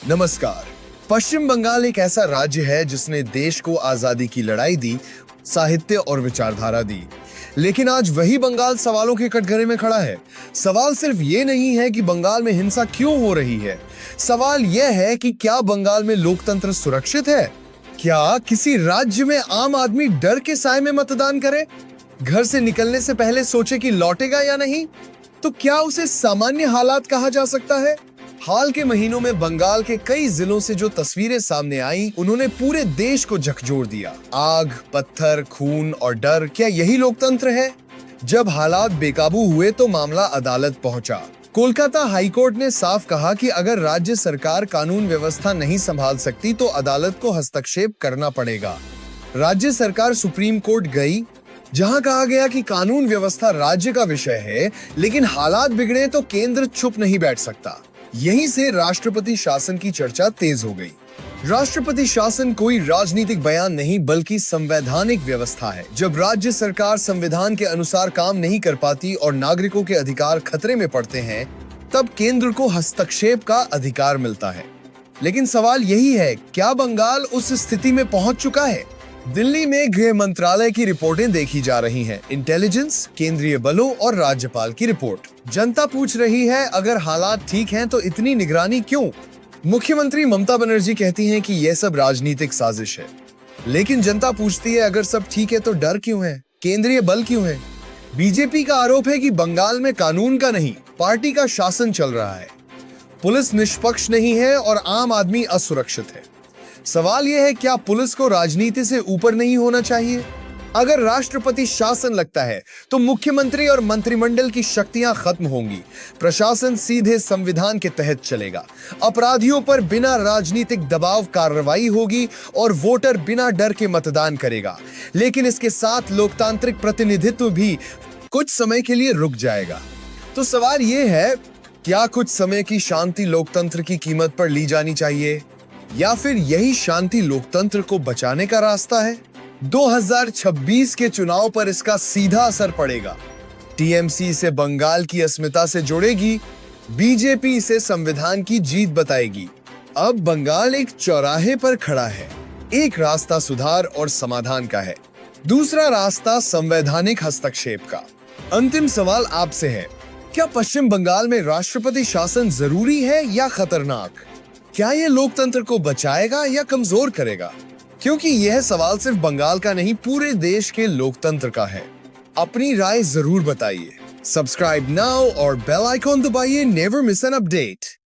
नमस्कार। पश्चिम बंगाल एक ऐसा राज्य है जिसने देश को आजादी की लड़ाई दी, साहित्य और विचारधारा दी। लेकिन आज वही बंगाल सवालों के कटघरे में खड़ा है। सवाल सिर्फ ये नहीं है कि बंगाल में हिंसा क्यों हो रही है, सवाल यह है कि क्या बंगाल में लोकतंत्र सुरक्षित है? क्या किसी राज्य में आम आदमी डर के साए में मतदान करे, घर से निकलने से पहले सोचे कि लौटेगा या नहीं? तो क्या उसे सामान्य हालात कहा जा सकता है? हाल के महीनों में बंगाल के कई जिलों से जो तस्वीरें सामने आई, उन्होंने पूरे देश को झकझोर दिया। आग, पत्थर, खून और डर, क्या यही लोकतंत्र है? जब हालात बेकाबू हुए तो मामला अदालत पहुंचा। कोलकाता हाईकोर्ट ने साफ कहा कि अगर राज्य सरकार कानून व्यवस्था नहीं संभाल सकती तो अदालत को हस्तक्षेप करना पड़ेगा। राज्य सरकार सुप्रीम कोर्ट गई, जहां कहा गया कि कानून व्यवस्था राज्य का विषय है, लेकिन हालात बिगड़े तो केंद्र चुप नहीं बैठ सकता। यहीं से राष्ट्रपति शासन की चर्चा तेज हो गई। राष्ट्रपति शासन कोई राजनीतिक बयान नहीं बल्कि संवैधानिक व्यवस्था है। जब राज्य सरकार संविधान के अनुसार काम नहीं कर पाती और नागरिकों के अधिकार खतरे में पड़ते हैं, तब केंद्र को हस्तक्षेप का अधिकार मिलता है। लेकिन सवाल यही है, क्या बंगाल उस स्थिति में पहुंच चुका है? दिल्ली में गृह मंत्रालय की रिपोर्टें देखी जा रही हैं, इंटेलिजेंस, केंद्रीय बलों और राज्यपाल की रिपोर्ट। जनता पूछ रही है, अगर हालात ठीक हैं तो इतनी निगरानी क्यों? मुख्यमंत्री ममता बनर्जी कहती हैं कि यह सब राजनीतिक साजिश है। लेकिन जनता पूछती है, अगर सब ठीक है तो डर क्यों है? केंद्रीय बल क्यों है? बीजेपी का आरोप है कि बंगाल में कानून का नहीं, पार्टी का शासन चल रहा है। पुलिस निष्पक्ष नहीं है और आम आदमी असुरक्षित है। सवाल यह है, क्या पुलिस को राजनीति से ऊपर नहीं होना चाहिए? अगर राष्ट्रपति शासन लगता है तो मुख्यमंत्री और मंत्रिमंडल की शक्तियां खत्म होंगी। प्रशासन सीधे संविधान के तहत चलेगा। अपराधियों पर बिना राजनीतिक दबाव कार्रवाई होगी और वोटर बिना डर के मतदान करेगा। लेकिन इसके साथ लोकतांत्रिक प्रतिनिधित्व भी कुछ समय के लिए रुक जाएगा। तो सवाल यह है, क्या कुछ समय की शांति लोकतंत्र की कीमत पर ली जानी चाहिए, या फिर यही शांति लोकतंत्र को बचाने का रास्ता है? 2026 के चुनाव पर इसका सीधा असर पड़ेगा। टीएमसी इसे बंगाल की अस्मिता से जोड़ेगी, बीजेपी इसे संविधान की जीत बताएगी। अब बंगाल एक चौराहे पर खड़ा है। एक रास्ता सुधार और समाधान का है, दूसरा रास्ता संवैधानिक हस्तक्षेप का। अंतिम सवाल आपसे है, क्या पश्चिम बंगाल में राष्ट्रपति शासन जरूरी है या खतरनाक? क्या यह लोकतंत्र को बचाएगा या कमजोर करेगा? क्योंकि यह सवाल सिर्फ बंगाल का नहीं, पूरे देश के लोकतंत्र का है। अपनी राय जरूर बताइए। सब्सक्राइब नाउ और बेल आइकॉन दबाइए, नेवर मिस एन अपडेट।